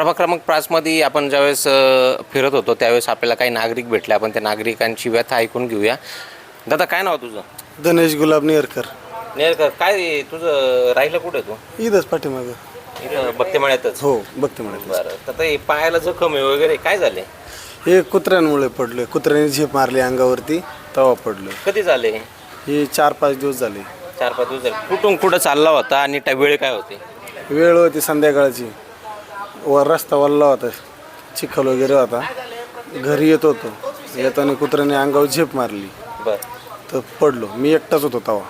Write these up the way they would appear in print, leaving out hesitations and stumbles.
प्रभाग क्रमांक 5मध्ये आपण ज्यावेळेस फिरत होतो त्यावेळेस आपल्याला काही नागरिक भेटले. आपण त्या नागरिकांची व्यथा ऐकून घेऊया. दादा, काय नाव तुझं? गणेश गुलाब नेरकर. नेरकर, काय तुझं राहिलं कुठे तू? इथंच पाठीमागं. इथं बघतेमाळ्यातच? हो, बघते म्हणत. बरं, तर ते पायाला जखम आहे वगैरे काय झाले? हे कुत्र्यांमुळे पडलोय. कुत्र्याने झेप मारली अंगावरती, तेव्हा पडलोय. कधी झाले? हे 4-5 दिवस झाले. 4-5 दिवस झाले. कुठून कुठं चालला होता आणि त्या वेळ काय होती? वेळ होती संध्याकाळची. वर रस्ता वल्ला होता, चिखल वगैरे होता. घरी येत होतो, येताना कुत्र्याने अंगावर झेप मारली. बरं, तर पडलो. मी एकटाच होतो तेव्हा.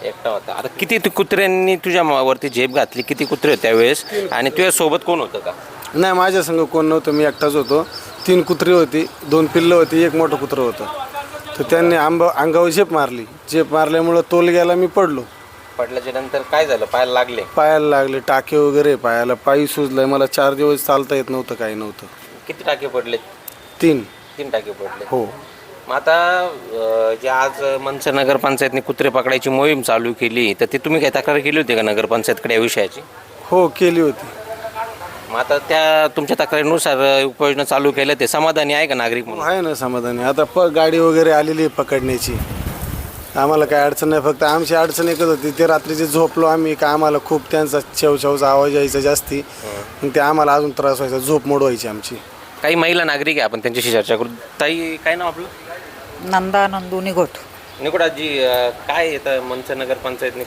एकटा होता. आता किती कुत्र्यांनी तुझ्या वरती झेप घातली? किती कुत्रे होते त्यावेळेस आणि तुझ्या सोबत कोण होतं का? नाही, माझ्या संग कोण नव्हतं, मी एकटाच होतो. 3 कुत्री होती, 2 पिल्लं होती, 1 मोठं कुत्रं होतं. तर त्यांनी अंगावर झेप मारली. झेप मारल्यामुळं तोल गेला, मी पडलो. पडल्याच्या नंतर काय झालं? पायाला लागले? पायाला लागले टाके वगैरे, पायाला पायी सुजलाय. मला 4 दिवस चालता येत नव्हतं, काही नव्हतं. किती टाके पडले? 3 टाके पडले. हो. मग आता जे आज मनसर नगरपंचायतने कुत्रे पकडायची मोहीम चालू केली, तर ती तुम्ही काही तक्रार केली होती का नगरपंचायतकडे या विषयाची? हो, केली होती. मग आता त्या तुमच्या तक्रारीनुसार उपाययोजना चालू केल्या, ते समाधानी आहे का नागरिक म्हणून? आहे ना समाधानी. आता गाडी वगैरे आलेली आहे पकडण्याची. आम्हाला काय अडचण नाही. फक्त आमची अडचण एकच होती, ते रात्रीचे झोपलो आम्ही का आम्हाला खूप त्यांचा छेवछावचा आवाज यायचा जास्ती. मग ते आम्हाला अजून त्रास व्हायचा, झोप मोड व्हायची आमची. काही महिला नागरिक आहे, आपण त्यांच्याशी चर्चा करू. ताई, काय नाव आपलं? नंदा नंदू निघोट. निकुडाजी, काय येतं मनसर नगरपंचायतने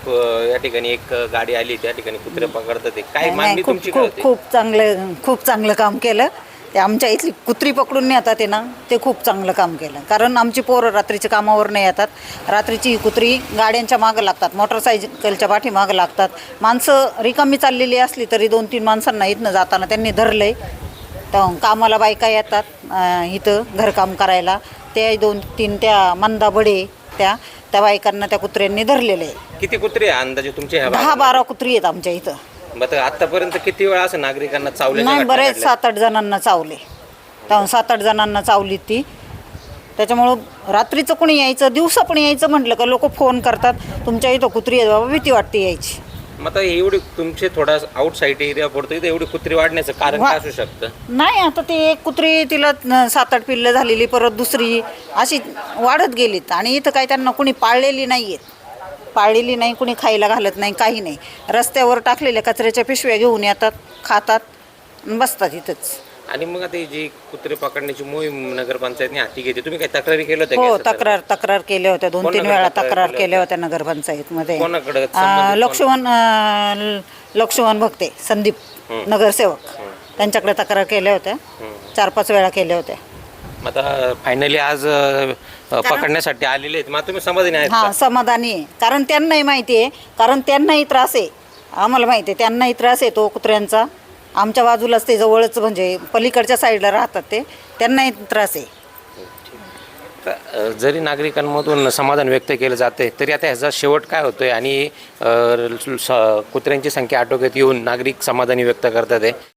या ठिकाणी एक गाडी आली, त्या ठिकाणी कुत्रे पकडतात, ते काय मागणी तुमची काय होती? खूप चांगलं काम केलं. ते आमच्या इथली कुत्री पकडून नेतात ते ना, ते खूप चांगलं काम केलं. कारण आमची पोरं रात्रीच्या कामावर नाही येतात. रात्रीची कुत्री गाड्यांच्या मागं लागतात, मोटरसायकलच्या पाठी मागं लागतात. माणसं रिकामी चाललेली असली तरी 2-3 माणसांना इथनं जाताना त्यांनी धरलंय. तर कामाला बायका येतात इथं घरकाम करायला. ते 2-3 त्या मंदा बडे त्या बायकांना त्या कुत्र्यांनी धरलेले आहे. किती कुत्रे अंदाजे तुमचे? 10-12 कुत्री आहेत आमच्या इथं. बरं, आतापर्यंत किती वेळा असं नागरिकांना चावले? नाही, बरेच 7-8 जणांना चावले. 7-8 जणांना चावली ती. त्याच्यामुळं रात्रीचं कोणी यायचं, दिवसा पण यायचं म्हटलं का लोक फोन करतात, तुमच्या इथं कुत्री आहे बाबा, भीती वाटते यायची. मग आता एवढी तुमचे थोडा आउटसाईड एरिया पडतो, इथे एवढी कुत्री वाढण्याचं कारण काय असू शकतं? नाही, आता ते एक कुत्री, तिला 7-8 पिल्लं झालेली, परत दुसरी अशी वाढत गेलीत. आणि इथं काय त्यांना कुणी पाळलेली नाही कुणी खायला घालत नाही, काही नाही. रस्त्यावर टाकलेल्या कचऱ्याच्या पिशव्या घेऊन येतात, खातात, बसतात इथंच. आणि मग आता जी कुत्रे पकडण्याची मोहीम नगरपंचायतने हाती घेतली, तुम्ही काही तक्रारी केल्या होत्या? हो, तक्रार केल्या होत्या. 2-3 वेळा तक्रार केल्या होत्या नगरपंचायतमध्ये. कोणाकडे? लक्ष्मण भक्ते, संदीप नगरसेवक, त्यांच्याकडे तक्रार केल्या होत्या. 4-5 वेळा केल्या होत्या. आता फायनली आज पकडण्यासाठी आलेले आहेत. मग तुम्ही समाधानी आहेत? हां, समाधानी आहे. कारण त्यांनाही माहिती आहे, कारण त्यांनाही त्रास आहे. आम्हाला माहिती आहे त्यांनाही त्रास आहे तो कुत्र्यांचा. आमच्या बाजूलाच ते जवळच, म्हणजे पलीकडच्या साईडला राहतात ते, त्यांनाही त्रास आहे. जरी नागरिकांमधून समाधान व्यक्त केलं जाते तरी आता ह्याचा शेवट काय होतोय आणि कुत्र्यांची संख्या आटोक्यात येऊन नागरिक समाधानी व्यक्त करतात आहे.